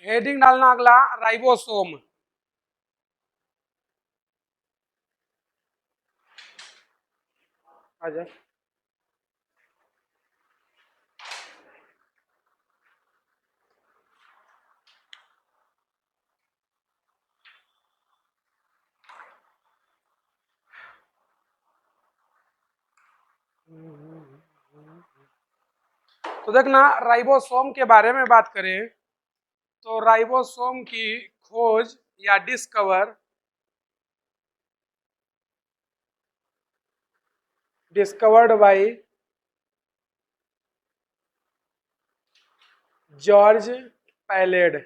Heading डालना अगला ribosome. आ जाए। तो देखना, राइबोसोम के बारे में बात करें तो राइबोसोम की खोज या डिस्कवर्ड बाय जॉर्ज पैलेड।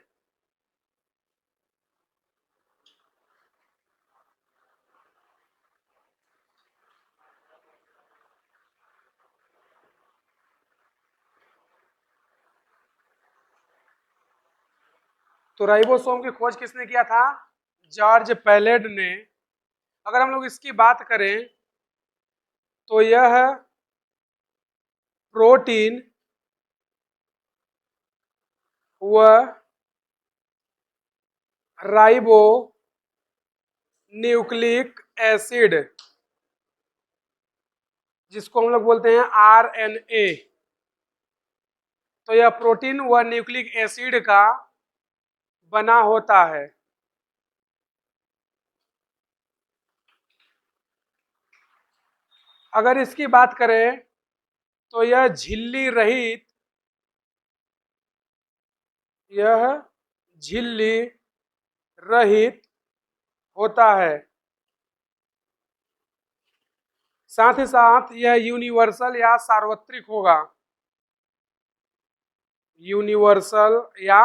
तो राइबोसोम की खोज किसने किया था? जॉर्ज पैलेड ने। अगर हम लोग इसकी बात करें तो यह प्रोटीन व राइबो न्यूक्लिक एसिड, जिसको हम लोग बोलते हैं आरएनए, तो यह प्रोटीन व न्यूक्लिक एसिड का बना होता है। अगर इसकी बात करें तो यह झिल्ली रहित होता है। साथ ही साथ यह यूनिवर्सल या सार्वत्रिक होगा। यूनिवर्सल या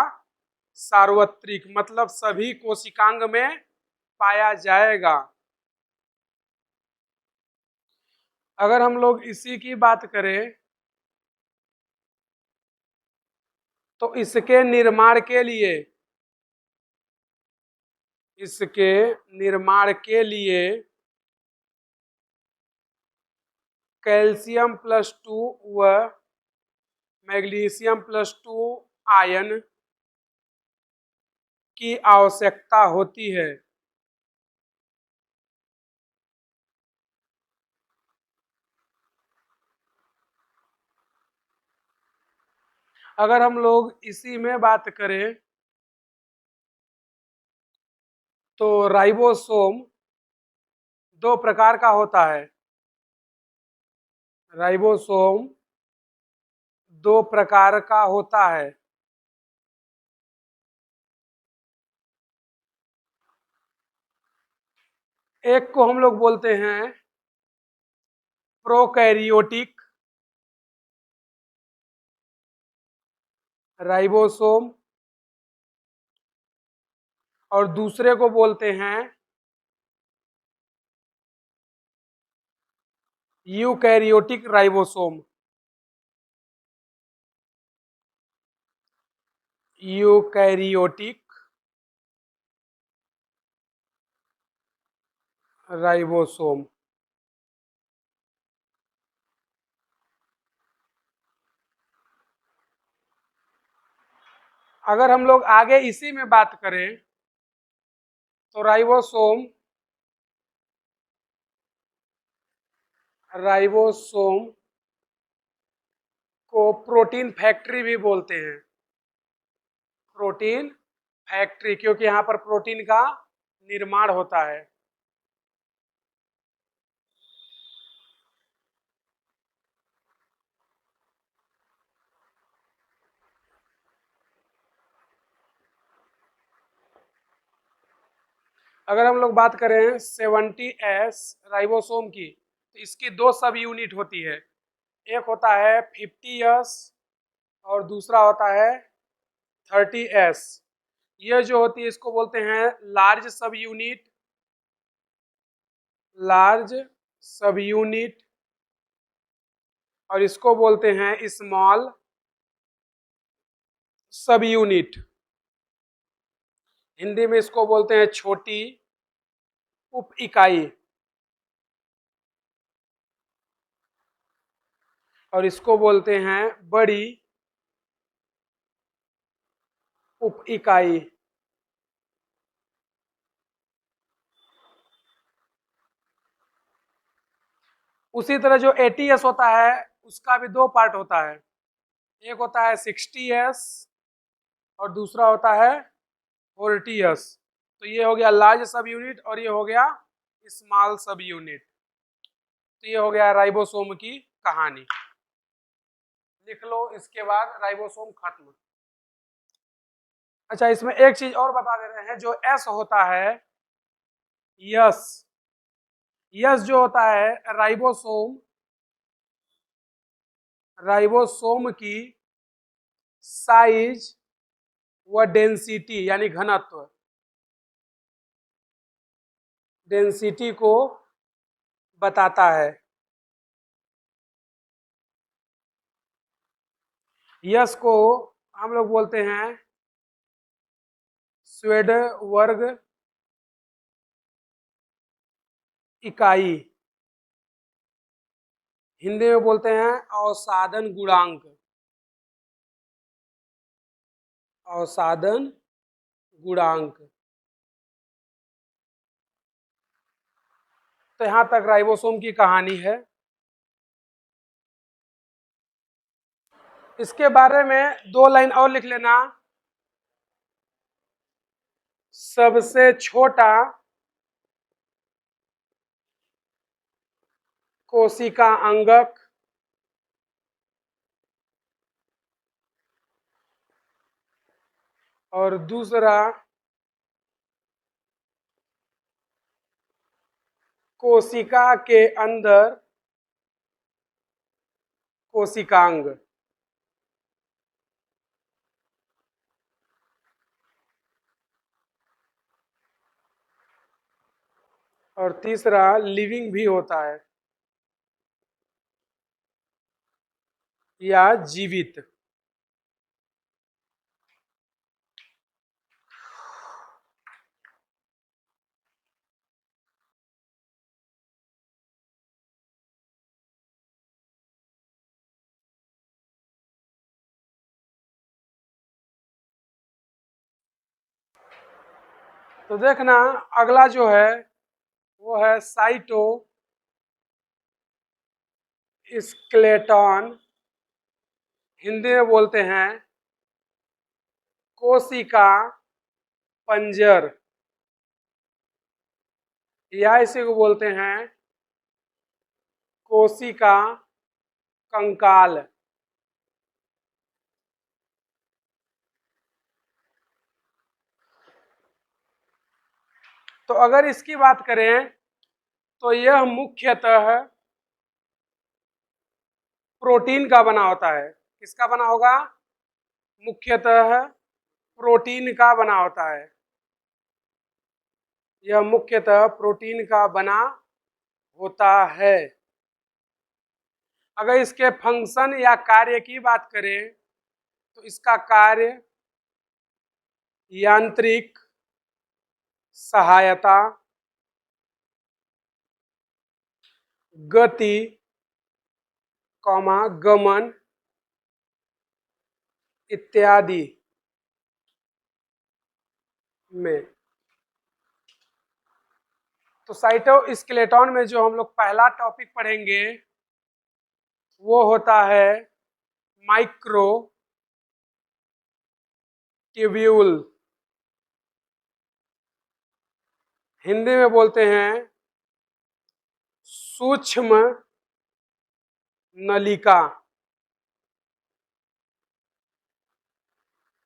सार्वत्रिक मतलब सभी कोशिकांग में पाया जाएगा। अगर हम लोग इसी की बात करें तो इसके निर्माण के लिए कैल्शियम +2 व मैग्नीशियम +2 आयन की आवश्यकता होती है। अगर हम लोग इसी में बात करें तो राइबोसोम दो प्रकार का होता है। राइबोसोम दो प्रकार का होता है। एक को हम लोग बोलते हैं प्रोकैरियोटिक राइबोसोम और दूसरे को बोलते हैं यूकैरियोटिक राइबोसोम। Eukaryotic ribosome. अगर हम लोग आगे इसी में बात करें तो राइबोसोम को प्रोटीन फैक्ट्री भी बोलते हैं। प्रोटीन फैक्ट्री, क्योंकि यहाँ पर प्रोटीन का निर्माण होता है। अगर हम लोग बात करें 70S राइबोसोम की तो इसकी दो सब यूनिट होती है। एक होता है 50S और दूसरा होता है 30S। ये जो होती है इसको बोलते हैं लार्ज सब यूनिट और इसको बोलते हैं स्मॉल सब यूनिट। हिंदी में इसको बोलते हैं छोटी उप इकाई और इसको बोलते हैं बड़ी उप इकाई। उसी तरह जो ATS होता है उसका भी दो पार्ट होता है, एक होता है 60S और दूसरा होता है 40S। तो ये हो गया लार्ज सब यूनिट और ये हो गया स्मॉल सब यूनिट। तो ये हो गया राइबोसोम की कहानी। लिख लो, इसके बाद राइबोसोम खत्म। अच्छा, इसमें एक चीज और बता दे रहे हैं, जो एस होता है, यस, यस जो होता है राइबोसोम, राइबोसोम की साइज व डेंसिटी यानी घनत्व, डेंसिटी को बताता है। यस को हम लोग बोलते हैं स्वेडवर्ग इकाई, हिंदी में बोलते हैं अवसादन गुणांक, अवसादन गुणांक। तो यहां तक राइबोसोम की कहानी है। इसके बारे में दो लाइन और लिख लेना। सबसे छोटा कोशिका अंगक और दूसरा कोशिका के अंदर कोशिकांग, और तीसरा लिविंग भी होता है या जीवित। तो देखना, अगला जो है वो है साइटो स्केलेटन, हिंदी में बोलते हैं कोशिका पंजर, या इसी को बोलते हैं कोशिका कंकाल। तो अगर इसकी बात करें तो यह मुख्यतः प्रोटीन का बना होता है। किसका बना होगा? मुख्यतः प्रोटीन का बना होता है। यह मुख्यतः प्रोटीन का बना होता है। अगर इसके फंक्शन या कार्य की बात करें तो इसका कार्य यांत्रिक सहायता, गति, गमन इत्यादि में। तो साइटोस्केलेटन में जो हम लोग पहला टॉपिक पढ़ेंगे वो होता है माइक्रो ट्यूब्यूल, हिंदी में बोलते हैं सूक्ष्म नलिका,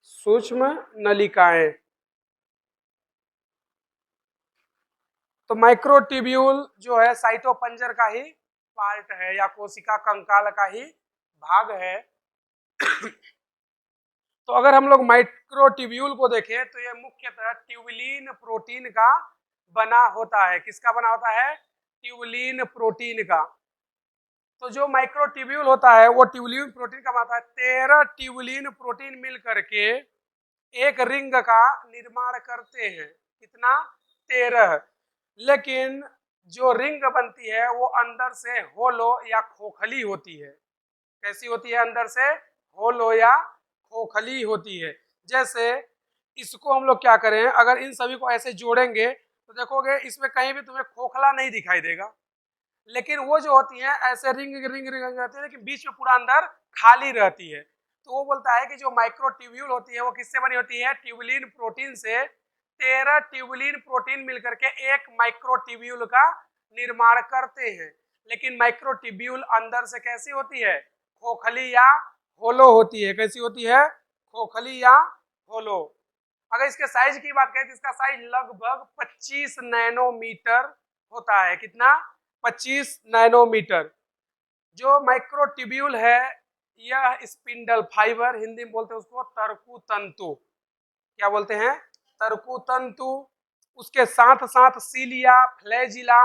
सूक्ष्म नलिकाएं। तो माइक्रोट्यूब्यूल जो है साइटोपंजर का ही पार्ट है या कोशिका कंकाल का ही भाग है। तो अगर हम लोग माइक्रोट्यूब्यूल को देखें तो यह मुख्यतः ट्यूबुलिन प्रोटीन का बना होता है। किसका बना होता है? ट्यूबुलिन प्रोटीन का। तो जो माइक्रोट्यूब्यूल होता है वो ट्यूबुलिन प्रोटीन का बनता है। 13 ट्यूबुलिन प्रोटीन मिल करके एक रिंग का निर्माण करते हैं। कितना? 13। लेकिन जो रिंग बनती है वो अंदर से होलो या खोखली होती है। कैसी होती है? अंदर से होलो या खोखली होती है। जैसे इसको हम लोग क्या करें, अगर इन सभी को ऐसे जोड़ेंगे तो देखोगे इसमें कहीं भी तुम्हें खोखला नहीं दिखाई देगा, लेकिन वो जो होती है ऐसे रिंग रिंग रिंग रहती है, लेकिन बीच में पूरा अंदर खाली रहती है। तो वो बोलता है कि जो माइक्रोट्यूब्यूल होती है वो किससे बनी होती है, ट्यूबुलिन प्रोटीन से। 13 ट्यूबुलिन प्रोटीन मिलकर के एक माइक्रोट्यूब्यूल का निर्माण करते हैं। लेकिन माइक्रोट्यूब्यूल अंदर से कैसी होती है, खोखली या होलो होती है। कैसी होती है, खोखली या होलो। अगर इसके साइज की बात करें तो इसका साइज लगभग 25 नैनोमीटर होता है। कितना, 25 नैनोमीटर। जो माइक्रोट्यूब्यूल है यह स्पिंडल फाइबर, हिंदी में बोलते हैं उसको तरकु तंतु। क्या बोलते हैं, तरकु तंतु। उसके साथ साथ सीलिया, फ्लैजिला,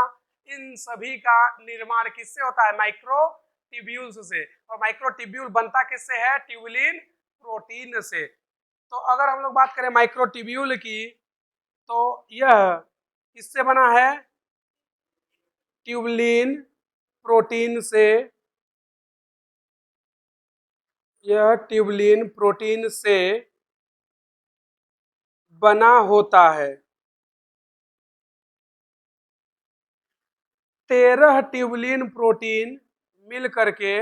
इन सभी का निर्माण किससे होता है, माइक्रोट्यूब्यूल्स से। और माइक्रोट्यूब्यूल बनता किससे है, ट्यूबुलिन प्रोटीन से। तो अगर हम लोग बात करें माइक्रोट्यूब्यूल की तो यह किससे बना है, ट्यूबुलिन प्रोटीन से। यह ट्यूबुलिन प्रोटीन से बना होता है। 13 ट्यूबुलिन प्रोटीन मिल करके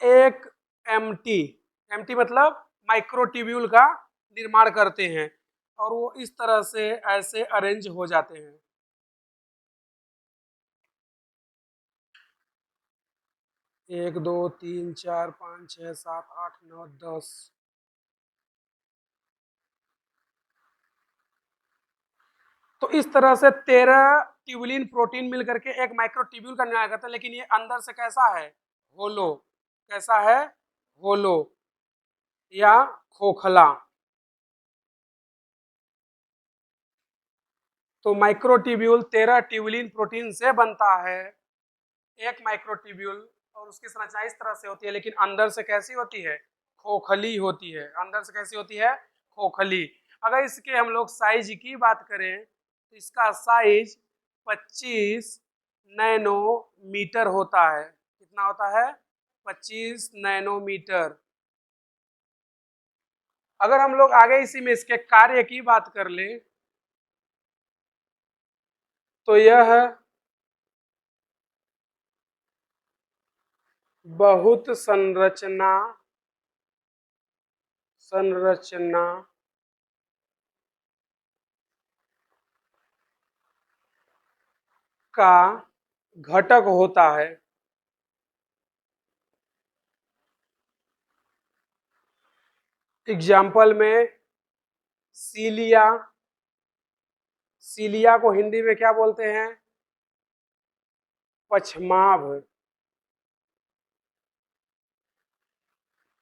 एक एमटी, एमटी मतलब माइक्रोट्यूब्यूल का निर्माण करते हैं। और वो इस तरह से ऐसे अरेंज हो जाते हैं। एक, दो, तीन, चार, 5, 6, 7, 8, 9, 10। तो इस तरह से 13 ट्यूबुलिन प्रोटीन मिल करके एक माइक्रोट्यूब्यूल का निर्माण करता है। लेकिन ये अंदर से कैसा है, होलो। कैसा है, होलो या खोखला। तो माइक्रोट्यूब्यूल 13 ट्यूबुलिन प्रोटीन से बनता है एक माइक्रोट्यूब्यूल। और उसकी संरचना इस तरह से होती है, लेकिन अंदर से कैसी होती है, खोखली होती है। अंदर से कैसी होती है, खोखली। अगर इसके हम लोग साइज की बात करें तो इसका साइज 25 नैनोमीटर होता है। कितना होता है, 25 नैनोमीटर। अगर हम लोग आगे इसी में इसके कार्य की बात कर ले तो यह बहुत संरचना का घटक होता है। एग्जाम्पल में सीलिया, सीलिया को हिंदी में क्या बोलते हैं, पछमाभ।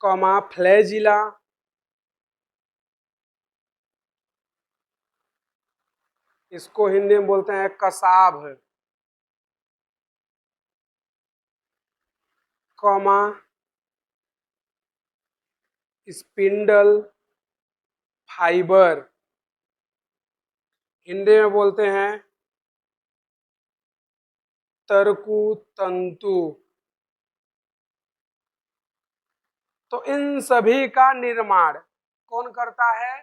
कॉमा फ्लैजिला, इसको हिंदी में बोलते हैं कसाभ। कॉमा स्पिंडल फाइबर, हिंदी में बोलते हैं तरकु तंतु। तो इन सभी का निर्माण कौन करता है,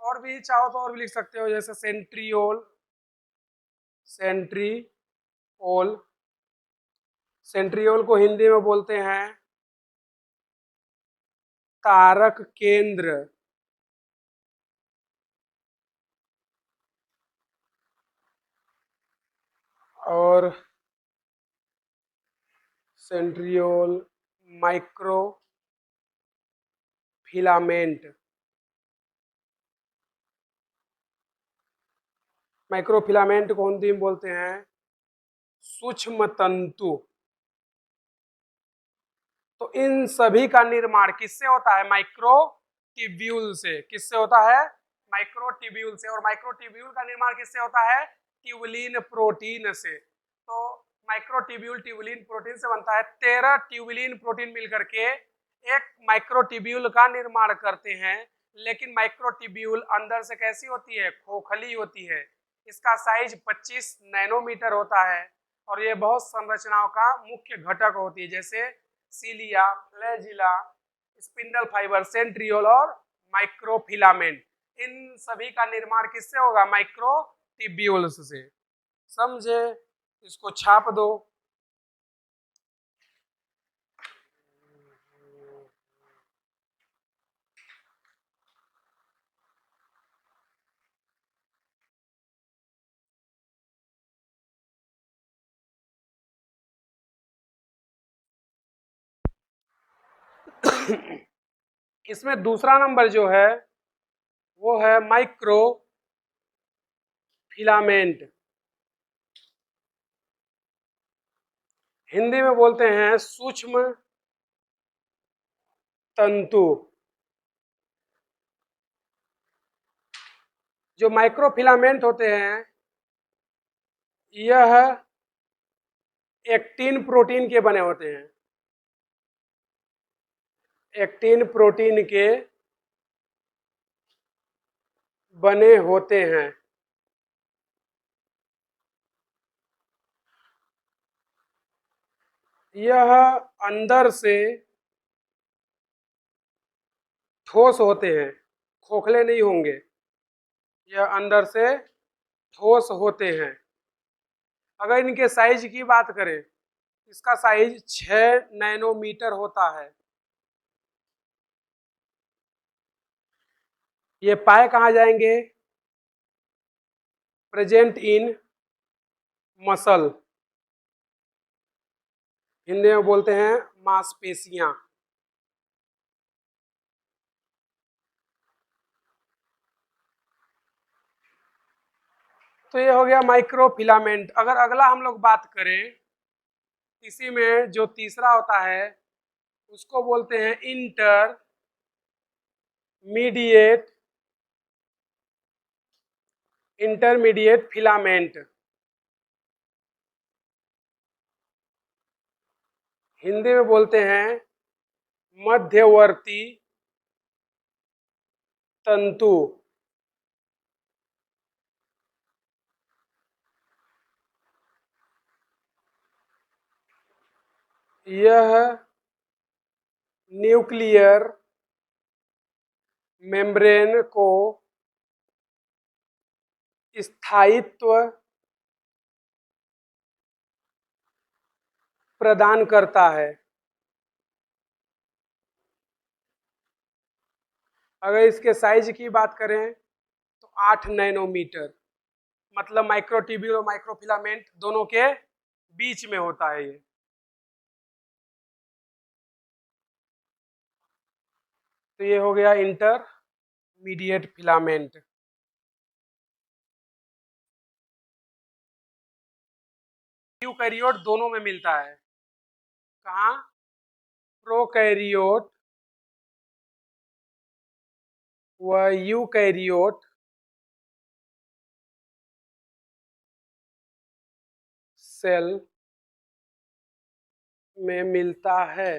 और भी चाहो तो और भी लिख सकते हो, जैसे सेंट्रियोल, सेंट्रियोल। सेंट्रियोल को हिंदी में बोलते हैं तारक केंद्र। और सेंट्रियोल माइक्रो फिलामेंट, माइक्रोफिलामेंट को हिंदी में बोलते हैं सूक्ष्म तंतु। तो इन सभी का निर्माण किससे होता है, माइक्रोट्यूब्यूल से। किससे होता है, माइक्रोट्यूब्यूल से। और माइक्रोट्यूब्यूल का निर्माण किससे होता है, ट्यूबुलिन प्रोटीन से। तो माइक्रोट्यूब्यूल ट्यूबुलिन प्रोटीन से बनता है। 13 ट्यूबुलिन प्रोटीन मिलकर के एक माइक्रोट्यूब्यूल का निर्माण करते हैं। लेकिन माइक्रोट्यूब्यूल अंदर से कैसी होती है, खोखली होती है। इसका साइज 25 नैनोमीटर होता है। और ये बहुत संरचनाओं का मुख्य घटक होती है, जैसे सीलिया, फ्लैजिला, स्पिंडल फाइबर, सेंट्रियोल और माइक्रोफिलामेंट। इन सभी का निर्माण किससे होगा? माइक्रोट्यूब्यूल्स से। समझे? इसको छाप दो। इसमें दूसरा नंबर जो है वो है माइक्रो फिलामेंट। हिंदी में बोलते हैं सूक्ष्म तंतु। जो माइक्रोफिलामेंट होते हैं यह एक्टिन प्रोटीन के बने होते हैं। एक्टिन प्रोटीन के बने होते हैं। यह अंदर से ठोस होते हैं, खोखले नहीं होंगे। यह अंदर से ठोस होते हैं। अगर इनके साइज की बात करें, इसका साइज 6 नैनोमीटर होता है। ये पाए कहाँ जाएंगे? Present in muscle. हिंदी में बोलते हैं मांसपेशियां। तो ये हो गया माइक्रोफिलामेंट। अगर अगला हम लोग बात करें, इसी में जो तीसरा होता है उसको बोलते हैं इंटरमीडिएट फिलामेंट। हिंदी में बोलते हैं मध्यवर्ती तंतु। यह न्यूक्लियर मेम्ब्रेन को स्थायित्व प्रदान करता है। अगर इसके साइज की बात करें तो 8 नैनोमीटर, मतलब माइक्रोट्यूब्यूल और माइक्रोफिलामेंट दोनों के बीच में होता है ये। तो ये हो गया इंटरमीडिएट फिलामेंट। यूकैरियोट दोनों में मिलता है। कहाँ? प्रोकैरियोट व यूकैरियोट सेल में मिलता है।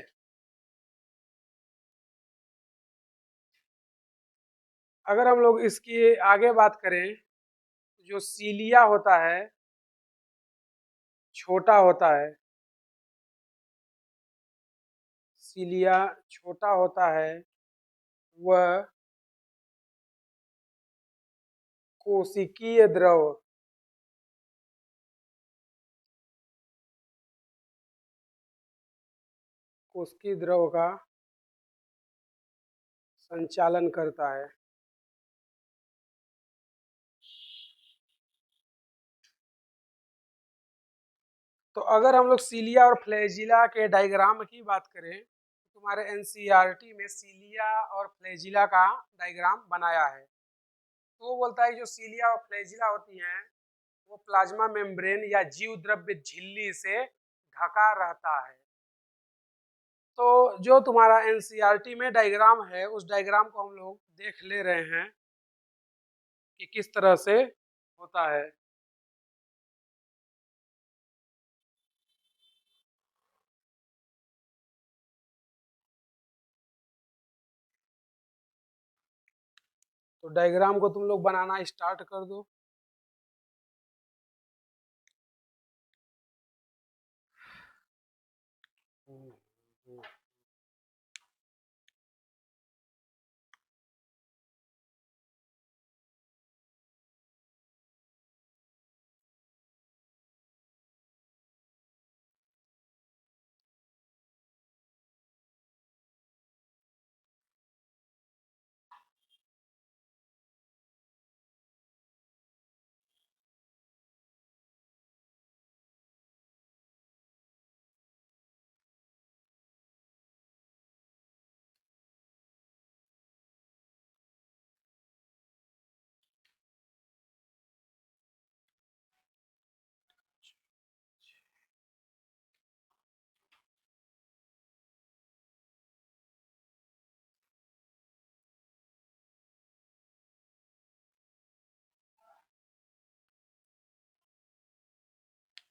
अगर हम लोग इसकी आगे बात करें, जो सीलिया होता है छोटा होता है। सीलिया छोटा होता है, वह कोशिकीय द्रव कोशिकीय द्रव का संचालन करता है। तो अगर हम लोग सीलिया और फ्लैजिला के डायग्राम की बात करें, तो तुम्हारे एनसीईआरटी में सीलिया और फ्लैजिला का डायग्राम बनाया है। तो वो बोलता है जो सीलिया और फ्लैजिला होती हैं वो प्लाज्मा मेम्ब्रेन या जीव द्रव्य झिल्ली से ढका रहता है। तो जो तुम्हारा एनसीईआरटी में डायग्राम है उस डायग्राम को हम लोग देख ले रहे हैं कि किस तरह से होता है। तो डायग्राम को तुम लोग बनाना स्टार्ट कर दो।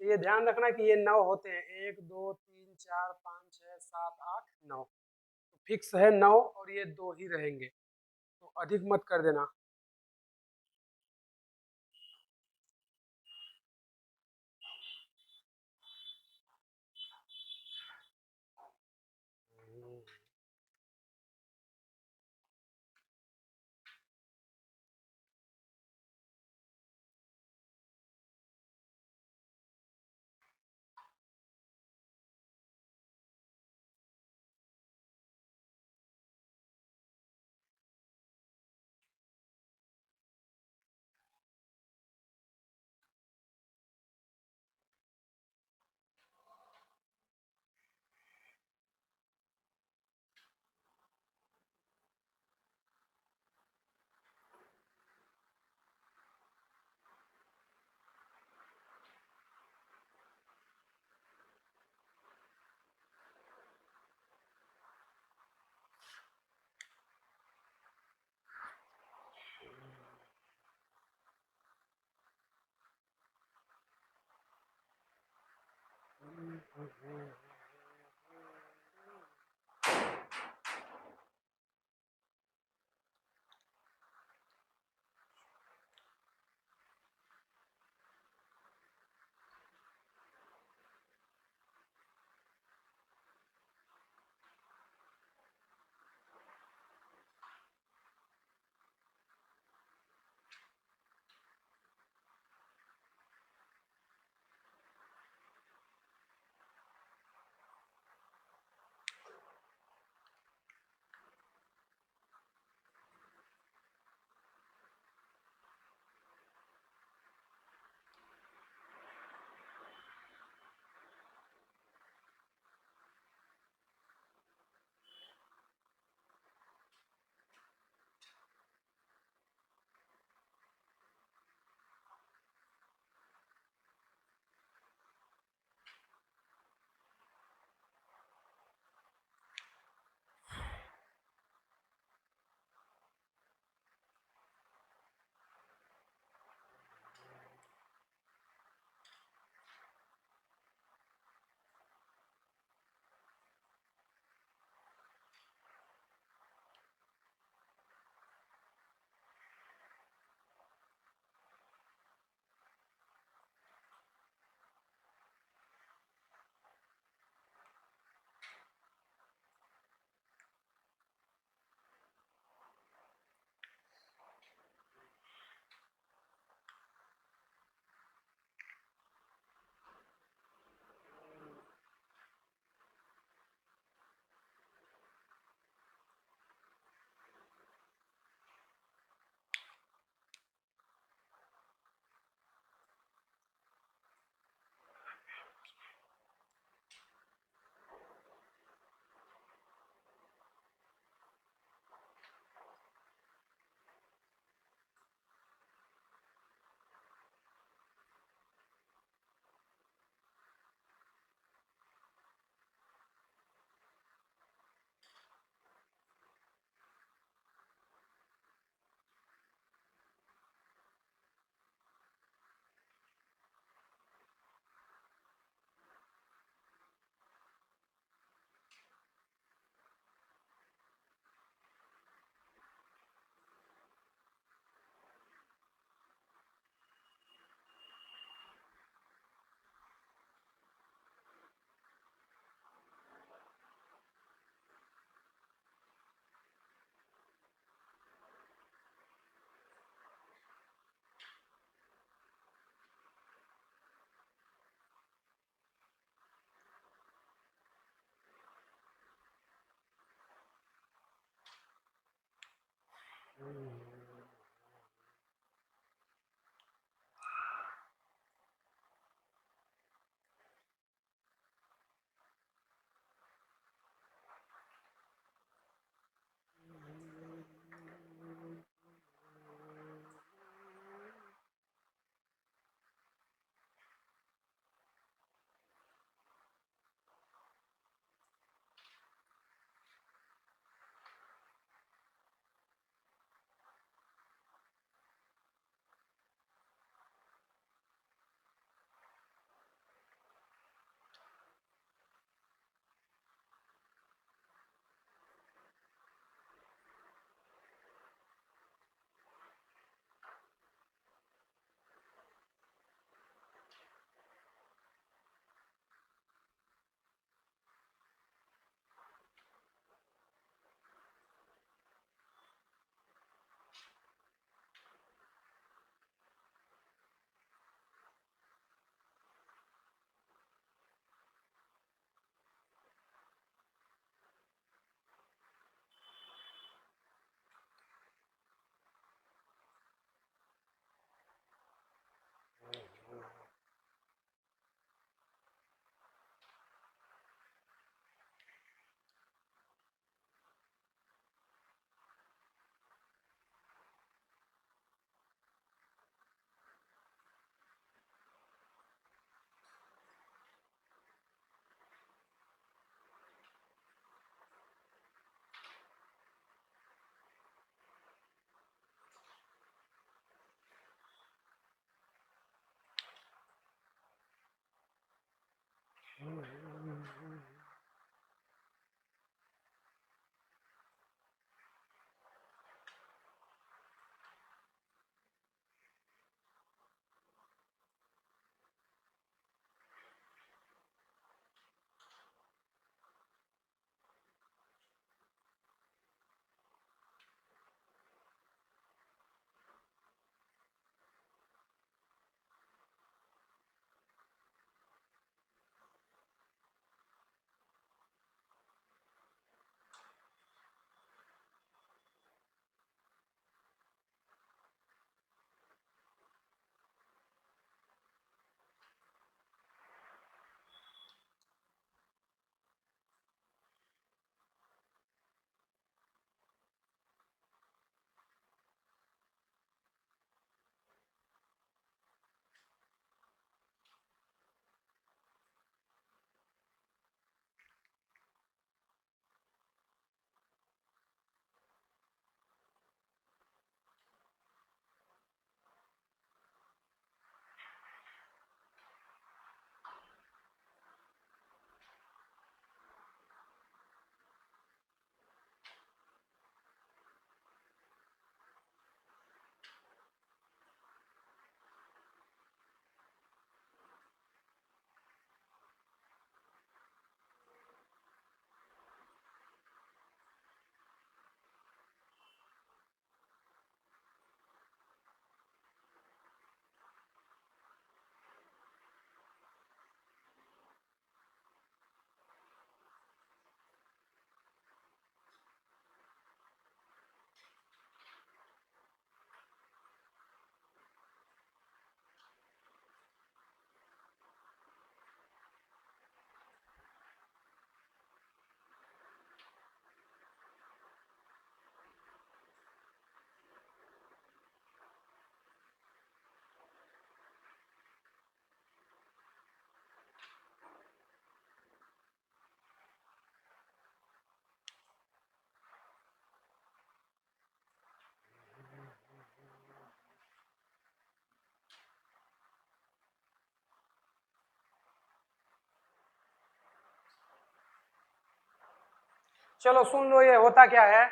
तो ये ध्यान रखना कि ये 9 होते हैं, 1 2 3 4 5 6 7 8 9, तो फिक्स है 9 और ये 2 ही रहेंगे, तो अधिक मत कर देना। चलो सुन लो ये होता क्या है।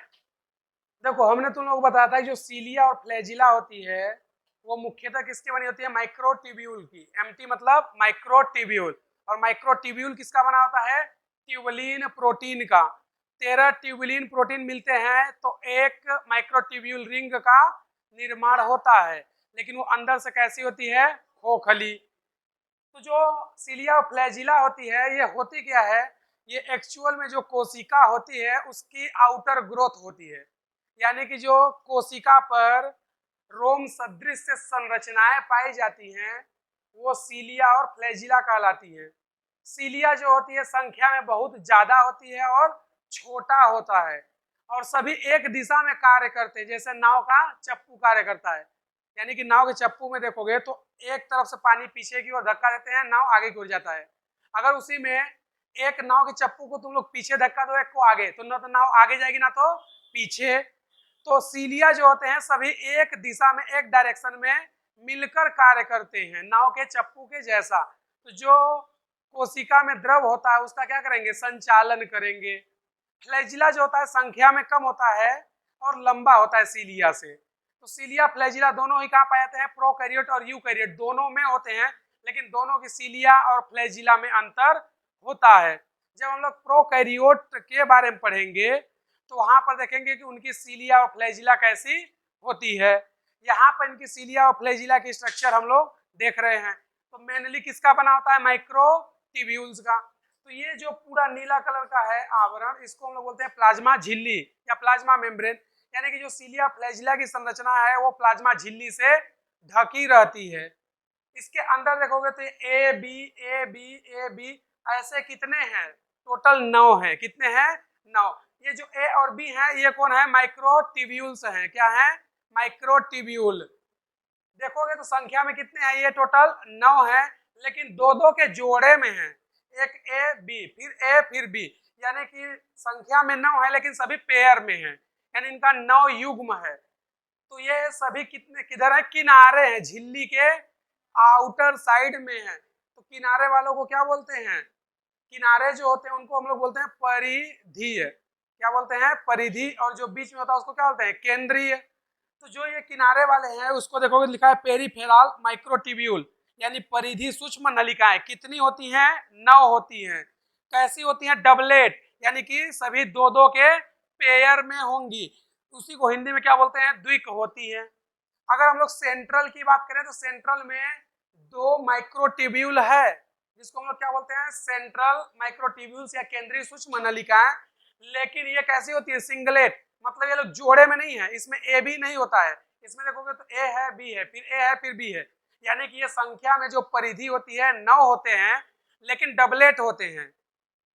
देखो हमने तुम लोग को बताया था कि जो सीलिया और फ्लैजिला होती है वो मुख्यतः किसकी बनी होती है, माइक्रोट्यूब्यूल की। एमटी मतलब माइक्रोट्यूब्यूल, और माइक्रोट्यूब्यूल किसका बना होता है, ट्यूबुलिन प्रोटीन का। 13 ट्यूबुलिन प्रोटीन मिलते हैं तो एक माइक्रोट्यूब्यूल रिंग का निर्माण होता है, लेकिन वो अंदर से कैसी होती है, खोखली। तो जो सीलिया और फ्लैजिला होती है ये होती क्या है, ये एक्चुअल में जो कोशिका होती है उसकी आउटर ग्रोथ होती है, यानी कि जो कोशिका पर रोम सदृश से संरचनाएं पाई जाती हैं वो सीलिया और फ्लैजिला कहलाती हैं। सीलिया जो होती है संख्या में बहुत ज्यादा होती है और छोटा होता है, और सभी एक दिशा में कार्य करते हैं, जैसे नाव का चप्पू कार्य करता है। यानी कि नाव के चप्पू में देखोगे तो एक तरफ से पानी पीछे की ओर धक्का देते हैं, नाव आगे की ओर जाता है। अगर उसी में एक नाव के चप्पू को तुम लोग पीछे धक्का दो, एक को आगे, तो ना तो नाव आगे जाएगी ना तो पीछे। तो सीलिया जो होते हैं सभी एक दिशा में, एक डायरेक्शन में मिलकर कार्य करते हैं, नाव के चप्पू के जैसा। तो जो कोशिका में द्रव होता है उसका क्या करेंगे, संचालन करेंगे। फ्लैजिला जो होता है संख्या में कम होता है और लंबा होता है सीलिया से। तो सीलिया फ्लैजिला दोनों ही कहाँ पाए जाते हैं, प्रोकैरियोट और यूकैरियोट दोनों में होते हैं, लेकिन दोनों की सीलिया और फ्लैजिला में अंतर होता है। जब हम लोग प्रोकैरियोट के बारे में पढ़ेंगे तो वहां पर देखेंगे कि उनकी सीलिया और फ्लैजिला कैसी होती है। यहाँ पर इनकी सीलिया और फ्लैजिला की स्ट्रक्चर हम लोग देख रहे हैं। तो मेनली किसका बना होता है, माइक्रोट्यूब्यूल्स का। तो ये जो पूरा नीला कलर का है आवरण, इसको हम लोग बोलते हैं प्लाज्मा झिल्ली या प्लाज्मा मेम्ब्रेन। यानी कि जो सीलिया फ्लैजिला की संरचना है वो प्लाज्मा झिल्ली से ढकी रहती है। इसके अंदर देखोगे तो A B A B A B ऐसे कितने हैं, टोटल 9 हैं। कितने हैं, 9। ये जो ए और बी है ये कौन है, माइक्रोट्यूब्यूल्स हैं। क्या है, माइक्रोट्यूब्यूल। देखोगे तो संख्या में कितने हैं, ये टोटल 9 है, लेकिन दो दो के जोड़े में है, एक ए बी फिर ए फिर बी, यानी कि संख्या में 9 है लेकिन सभी पेयर में है, यानी इनका 9 युग्म है। तो ये सभी कितने किधर है, किनारे हैं, झिल्ली के आउटर साइड में है। तो किनारे वालों को क्या बोलते हैं, किनारे जो होते हैं उनको हम लोग बोलते हैं परिधीय। क्या बोलते हैं, परिधि। और जो बीच में होता है उसको क्या बोलते हैं, केंद्रीय। तो जो ये किनारे वाले हैं उसको देखोगे लिखा है पेरिफेरल माइक्रोट्यूब्यूल, यानी परिधि सूक्ष्म नलिकाएं। कितनी होती हैं, 9 होती हैं। कैसी होती हैं, डबलेट, यानी कि सभी दो दो के पेयर में होंगी। उसी को हिंदी में क्या बोलते हैं, द्विक होती है। अगर हम लोग सेंट्रल की बात करें तो सेंट्रल में 2 माइक्रोट्यूब्यूल है, जिसको हम लोग क्या बोलते हैं, सेंट्रल माइक्रोट्यूब्यूल्स या केंद्रीय सूक्ष्म नलिकाएं। लेकिन ये कैसी होती है, सिंगलेट, मतलब ये लोग जोड़े में नहीं है, इसमें ए बी नहीं होता है। इसमें देखोगे तो ए है, बी है, फिर ए है, फिर बी है। यानी कि ये संख्या में जो परिधि होती है 9 होते हैं, लेकिन डबलेट होते हैं।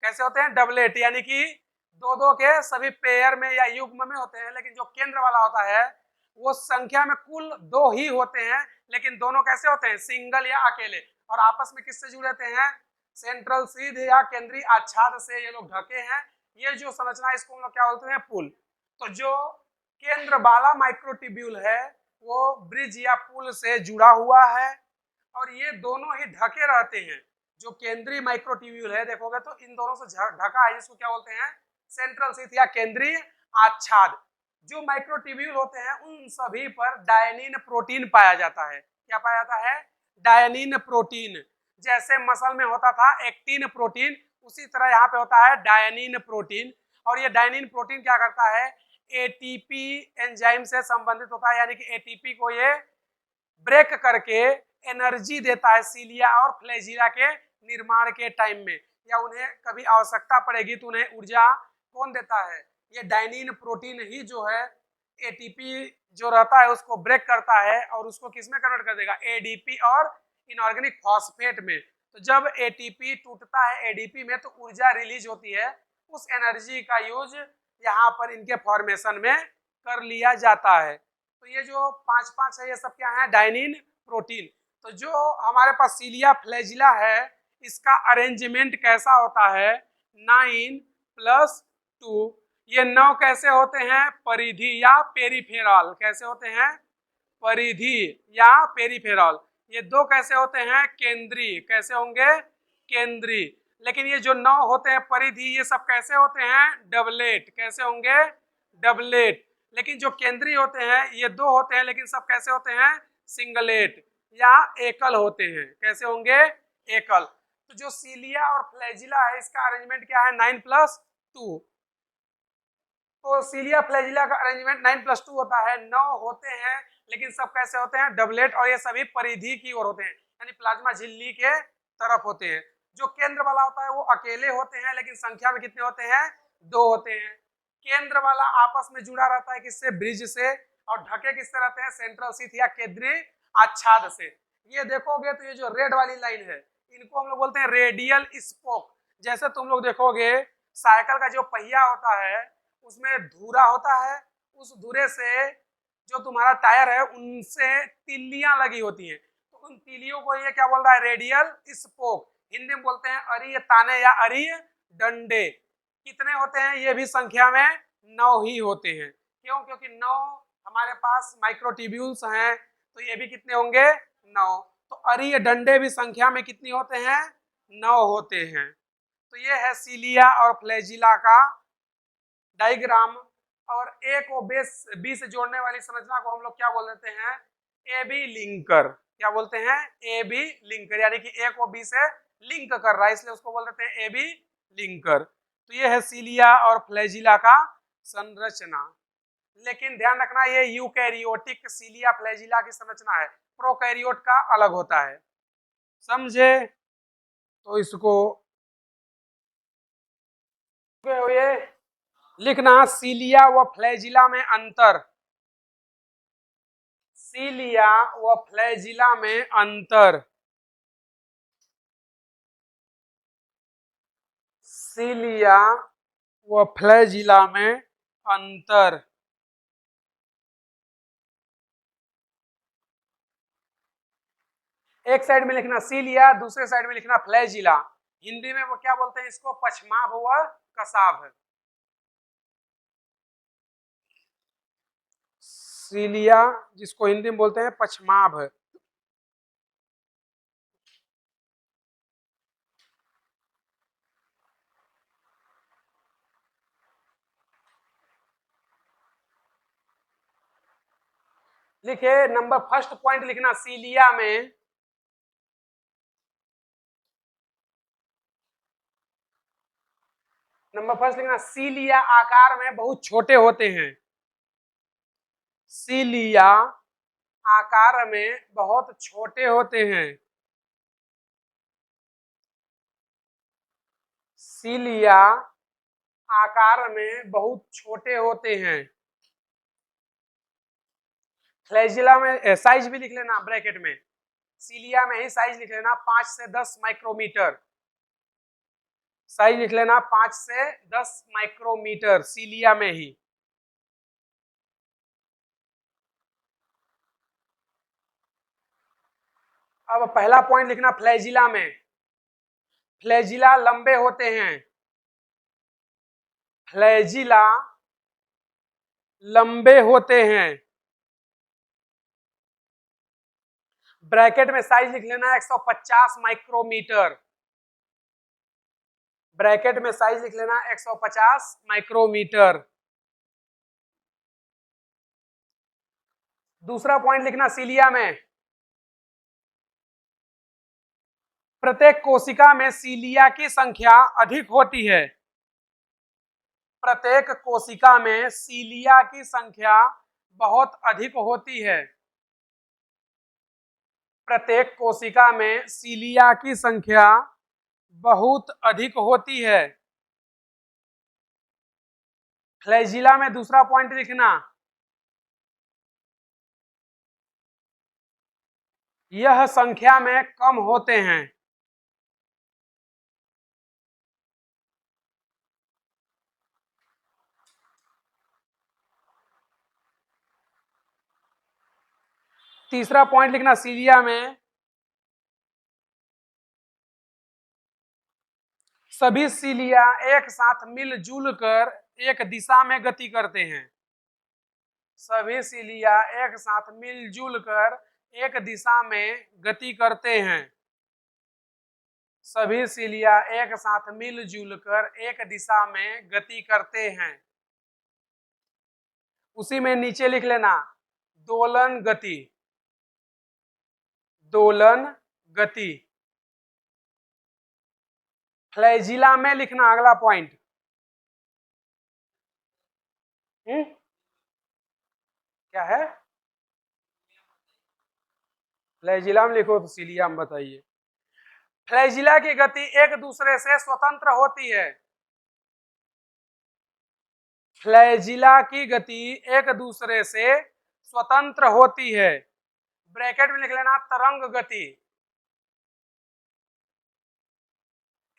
कैसे होते हैं, डबलेट, यानी कि दो दो के सभी पेयर में या युग्म में होते हैं। लेकिन जो केंद्र वाला होता है वो संख्या में कुल 2 ही होते हैं, लेकिन दोनों कैसे होते हैं, सिंगल या अकेले। और आपस में किससे जुड़े रहते हैं, सेंट्रल सीध या केंद्रीय आच्छाद से ये लोग ढके हैं। ये जो संरचना है इसको हम लोग क्या बोलते हैं, पुल। तो जो केंद्र वाला माइक्रोट्यूब्यूल है वो ब्रिज या पुल से जुड़ा हुआ है, और ये दोनों ही ढके रहते हैं। जो केंद्रीय माइक्रोट्यूब्यूल है देखोगे तो इन दोनों से ढका है, जिसको क्या बोलते हैं, सेंट्रल सीथ या केंद्रीय आच्छाद। जो माइक्रोट्यूब्यूल होते हैं उन सभी पर डायनिन प्रोटीन पाया जाता है। क्या पाया जाता है, डायनिन प्रोटीन। जैसे मसल में होता था एक्टिन प्रोटीन, उसी तरह यहाँ पे होता है डायनिन प्रोटीन। और ये डायनिन प्रोटीन क्या करता है, एटीपी एंजाइम से संबंधित होता है, यानी कि एटीपी को ये ब्रेक करके एनर्जी देता है सीलिया और फ्लैजिला के निर्माण के टाइम में, या उन्हें कभी आवश्यकता पड़ेगी तो उन्हें ऊर्जा कौन देता है, ये डायनिन प्रोटीन ही जो है एटीपी जो रहता है उसको ब्रेक करता है और उसको किस में कन्वर्ट कर देगा, एडीपी और इनऑर्गेनिक फॉस्फेट में। तो जब एटीपी टूटता है एडीपी में तो ऊर्जा रिलीज होती है, उस एनर्जी का यूज यहाँ पर इनके फॉर्मेशन में कर लिया जाता है। तो ये जो 5 है ये सब क्या है, डायनिन प्रोटीन। तो जो हमारे पास सीलिया फ्लैजिला है इसका अरेंजमेंट कैसा होता है, 9+2। ये 9 कैसे होते हैं, परिधि या पेरिफेरल। कैसे होते हैं, परिधि या पेरिफेरल। ये 2 कैसे होते हैं, केंद्रीय। कैसे होंगे, केंद्रीय। लेकिन ये जो 9 होते हैं परिधि, ये सब कैसे होते हैं? डबलेट। कैसे होंगे? डबलेट। लेकिन जो केंद्रीय होते हैं ये 2 होते हैं, लेकिन सब कैसे होते हैं? सिंगलेट या एकल होते हैं। कैसे होंगे? एकल। तो जो सीलिया और फ्लैजिला है इसका अरेंजमेंट क्या है? 9+2। तो सीलिया फ्लैजिला का अरेंजमेंट 9+2 होता है। 9 होते हैं लेकिन सब कैसे होते हैं? डबलेट। और ये सभी परिधि की ओर होते हैं, यानी प्लाज्मा झिल्ली के तरफ होते हैं। जो केंद्र वाला होता है वो अकेले होते हैं, लेकिन संख्या में कितने होते हैं? 2 होते हैं। केंद्र वाला आपस में जुड़ा रहता है किससे? ब्रिज से। और ढके किससे रहते हैं? सेंट्रल शीथ या केंद्रीय आच्छाद से। ये देखोगे तो ये जो रेड वाली लाइन है इनको हम लोग बोलते हैं रेडियल स्पोक। जैसे तुम लोग देखोगे साइकिल का जो पहिया होता है उसमें धुरा होता है, उस धुरे से जो तुम्हारा टायर है उनसे तिल्लियां लगी होती हैं, तो उन तिल्लियों को ये क्या बोल रहा है? Radial spoke. हिंदी में बोलते हैं अरीय ताने या अरीय डंडे। कितने होते हैं? ये भी संख्या में 9 ही होते हैं। क्यों? क्योंकि 9 हमारे पास माइक्रोट्यूब्यूल्स हैं, तो ये भी कितने होंगे? 9। तो अरीय डंडे भी संख्या में कितनी होते हैं? 9 होते हैं। तो ये है सीलिया और फ्लैजिला का डायग्राम। और ए को बी से जोड़ने वाली संरचना को हम लोग क्या बोल देते हैं? A B linker. क्या बोलते हैं? ए बी लिंकर, यानी कि ए को बी से लिंक कर रहा है, इसलिए उसको बोल देते हैं ए बी लिंकर। तो ये है सीलिया और फ्लैजिला का संरचना। लेकिन ध्यान रखना ये यूकैरियोटिक सीलिया फ्लैजिला की संरचना है, प्रोकैरियोट का अलग होता है। समझे? तो इसको ये लिखना सीलिया व फ्लैजिला में अंतर। सीलिया व फ्लैजिला में अंतर। सीलिया व फ्लैजिला में अंतर। एक साइड में लिखना सीलिया, दूसरे साइड में लिखना फ्लैजिला। हिंदी में वो क्या बोलते हैं इसको? पछमाभ व कसाभ। सीलिया जिसको हिंदी में बोलते हैं पछमाभ। लिखे नंबर फर्स्ट पॉइंट लिखना सीलिया में नंबर फर्स्ट लिखना सीलिया आकार में बहुत छोटे होते हैं। सीलिया आकार में बहुत छोटे होते हैं। सीलिया आकार में बहुत छोटे होते हैं। फ्लैजिला में साइज भी लिख लेना ब्रैकेट में। सीलिया में ही साइज लिख लेना 5 से 10 माइक्रोमीटर। साइज लिख लेना 5 से 10 माइक्रोमीटर सीलिया में ही। अब पहला पॉइंट लिखना फ्लैजिला में। फ्लैजिला लंबे होते हैं। फ्लैजिला लंबे होते हैं। ब्रैकेट में साइज लिख लेना 150 माइक्रोमीटर। ब्रैकेट में साइज लिख लेना 150 माइक्रोमीटर। दूसरा पॉइंट लिखना सीलिया में प्रत्येक कोशिका में सीलिया की संख्या अधिक होती है। प्रत्येक कोशिका में सीलिया की संख्या बहुत अधिक होती है। प्रत्येक कोशिका में सीलिया की संख्या बहुत अधिक होती है। फ्लैजिला में दूसरा पॉइंट लिखना यह संख्या में कम होते हैं। तीसरा पॉइंट लिखना सीलिया में सभी सीलिया एक साथ मिलजुल कर एक दिशा में गति करते हैं। सभी सीलिया एक साथ मिलजुल कर एक दिशा में गति करते हैं। सभी सिलिया एक साथ मिलजुल कर एक दिशा में गति करते हैं। उसी में नीचे लिख लेना दोलन गति, दोलन गति। फ्लैजिला में लिखना अगला पॉइंट। क्या है? फ्लैजिला में लिखो तो सिलिया में बताइए। फ्लैजिला की गति एक दूसरे से स्वतंत्र होती है। फ्लैजिला की गति एक दूसरे से स्वतंत्र होती है। ब्रैकेट में लिख लेना तरंग गति,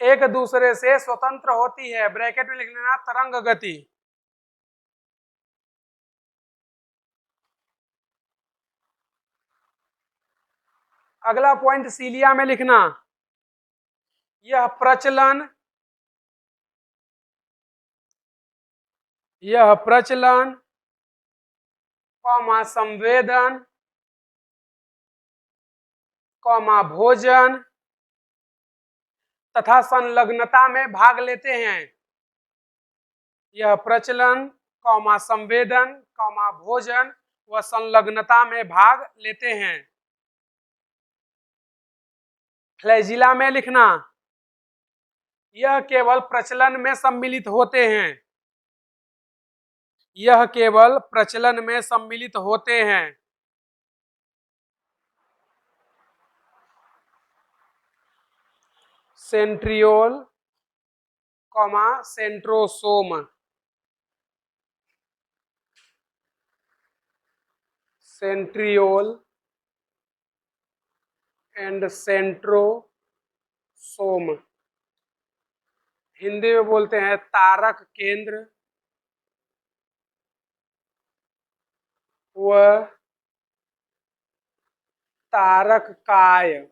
एक दूसरे से स्वतंत्र होती है। ब्रैकेट में लिख लेना तरंग गति। अगला पॉइंट सीलिया में लिखना, यह प्रचलन, यह प्रचलन, कौमा संवेदन, कौमा भोजन तथा संलग्नता में भाग लेते हैं। यह प्रचलन, कौमा संवेदन, कौमा भोजन व संलग्नता में भाग लेते हैं। फ्लैजिला में लिखना, यह केवल प्रचलन में सम्मिलित होते हैं। यह केवल प्रचलन में सम्मिलित होते हैं। Centriole, comma centrosome, centriole and centrosome. Hindi में बोलते हैं तारक केंद्र व तारक काय।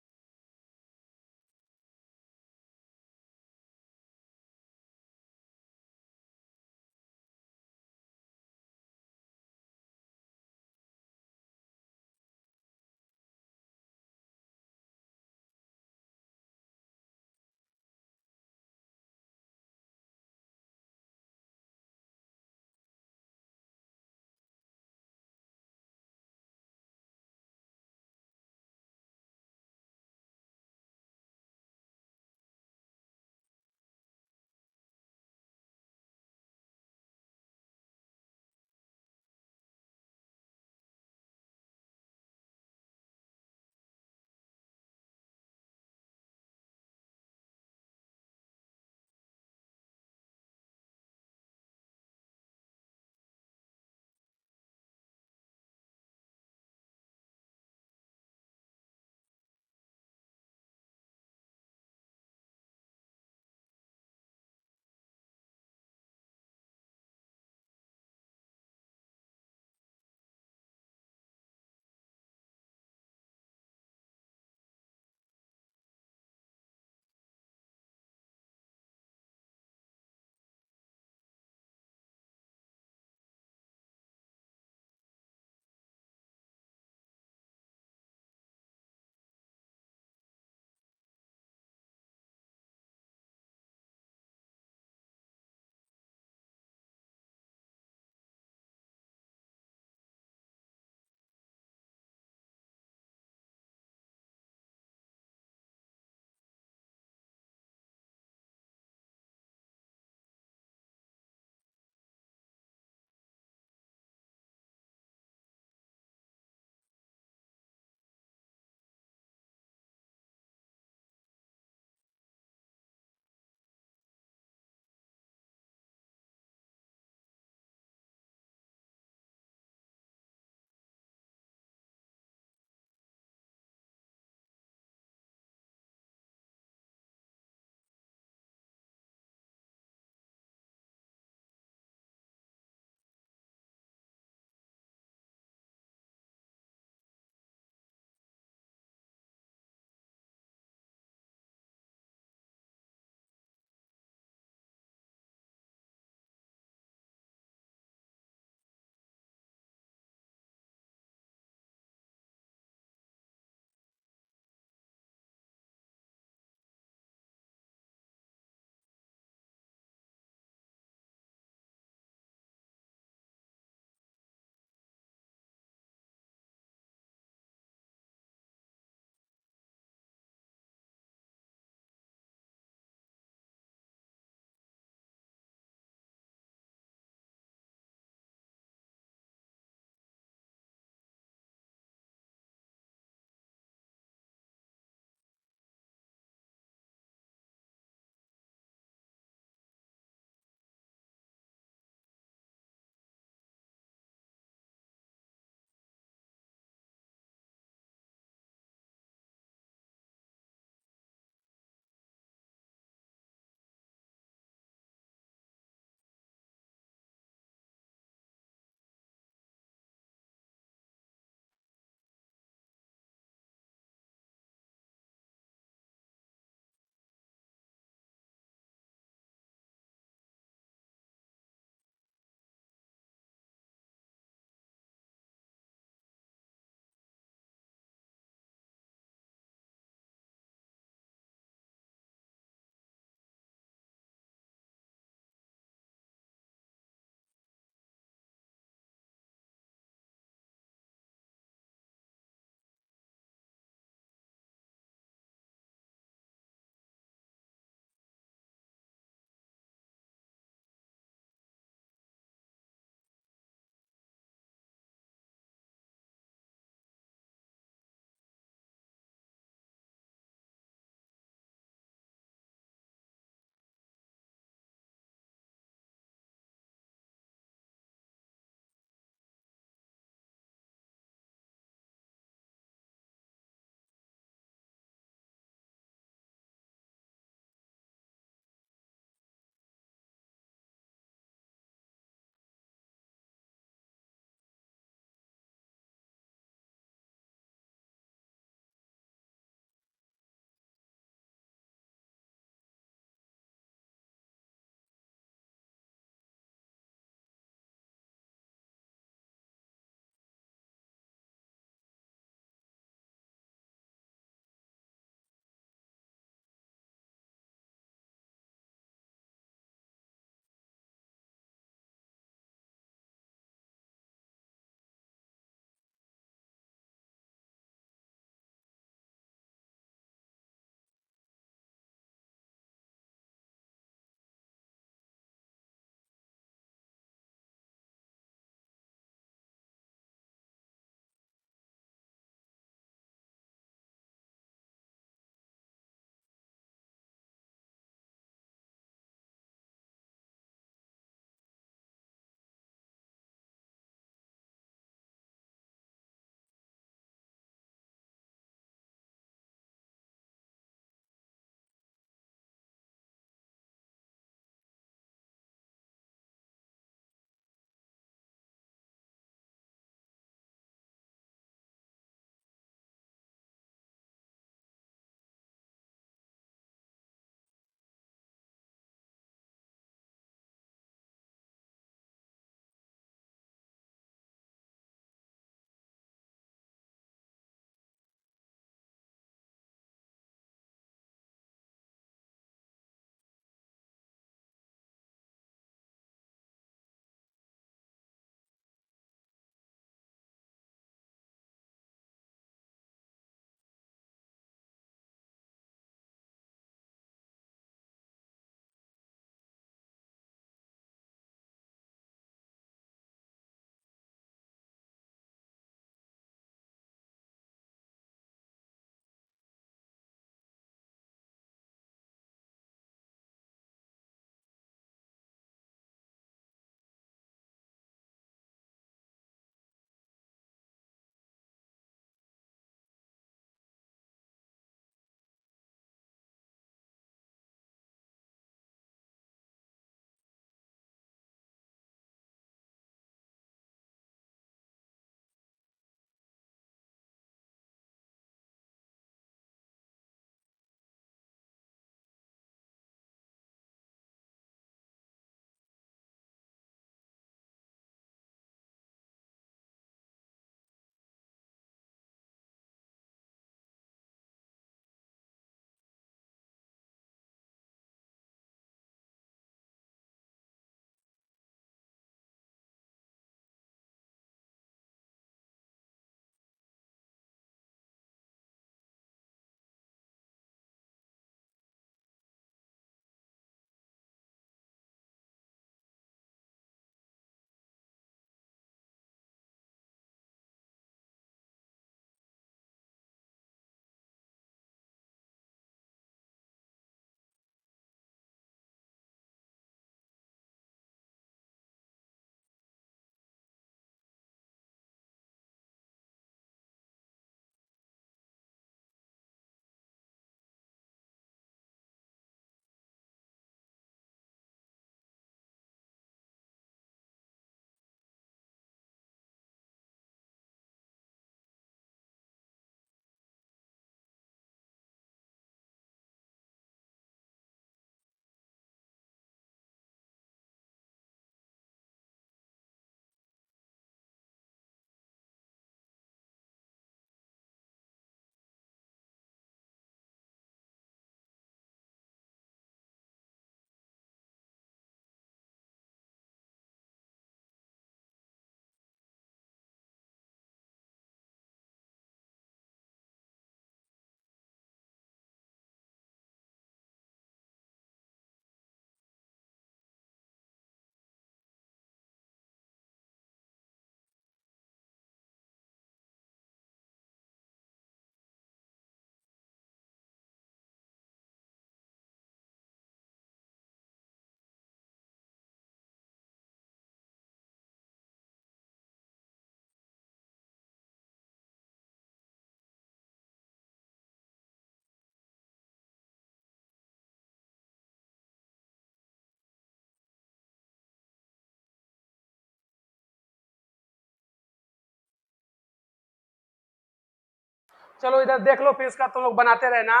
चलो इधर देख लो, फिर इसका तुम लोग बनाते रहना।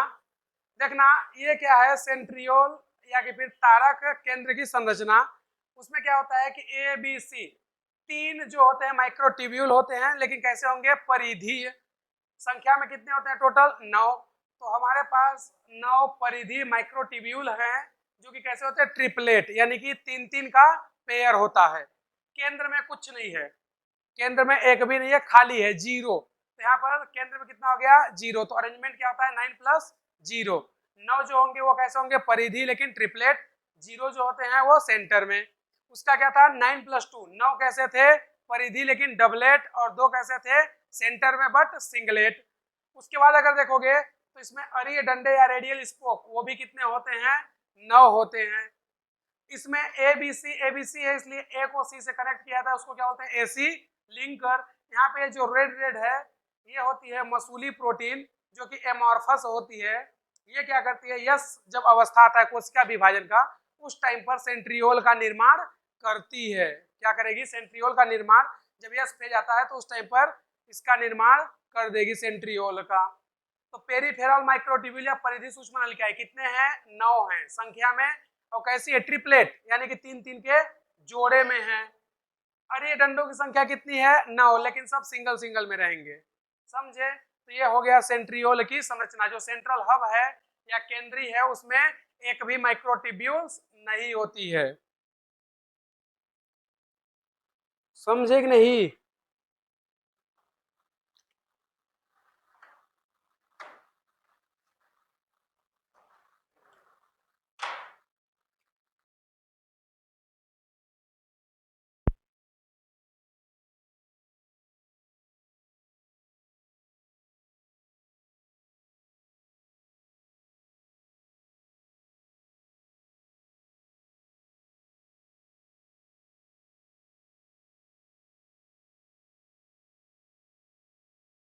देखना ये क्या है, सेंट्रियोल या कि फिर तारक केंद्र की संरचना। उसमें क्या होता है कि ए बी सी तीन जो होते हैं माइक्रोट्यूब्यूल होते हैं, लेकिन कैसे होंगे, परिधीय। संख्या में कितने होते हैं टोटल, 9। तो हमारे पास 9 परिधीय माइक्रोट्यूब्यूल हैं, जो कि कैसे होते हैं, ट्रिपलेट, यानी कि तीन तीन का पेयर होता है। केंद्र में कुछ नहीं है, केंद्र में एक भी नहीं है, खाली है, जीरो। तो यहाँ पर केंद्र में कितना हो गया, जीरो। तो अरेंजमेंट क्या होता है, 9 प्लस 0। 9 जो होंगे वो कैसे होंगे, परिधि लेकिन ट्रिपलेट। 0 जो होते हैं वो सेंटर में। उसका क्या था, 9 प्लस 2। 9 कैसे थे, परिधि लेकिन डबलेट, और 2 कैसे थे, सेंटर में बट सिंगलेट। उसके बाद अगर देखोगे तो इसमें अरीय डंडे या रेडियल स्पोक, वो भी कितने होते हैं, 9 होते हैं। इसमें एबीसी है, इसलिए ए को सी से कनेक्ट किया था, उसको क्या बोलते हैं, एसी लिंकर। यहाँ पे जो रेड रेड है, ये होती है मसूली प्रोटीन, जो कि एमॉर्फस होती है। ये क्या करती है, यस जब अवस्था आता है कोशिका विभाजन का, उस टाइम पर सेंट्रियोल का निर्माण करती है। क्या करेगी, सेंट्रियोल का निर्माण। जब यस फेज आता है तो उस टाइम पर इसका निर्माण कर देगी सेंट्रियोल का। तो पेरिफेरल माइक्रोट्यूब्यूल या परिधि सूक्ष्म नलिकाएं कितने हैं, 9 हैं संख्या में। और कैसी है, ट्रिपलेट, यानी कि तीन तीन के जोड़े में है। अरे डंडों की संख्या कितनी है, 9, लेकिन सब सिंगल सिंगल में रहेंगे। समझे। तो ये हो गया सेंट्रियोल की संरचना। जो सेंट्रल हब है या केंद्रीय है, उसमें एक भी माइक्रोट्यूब्यूल्स नहीं होती है। समझे कि नहीं।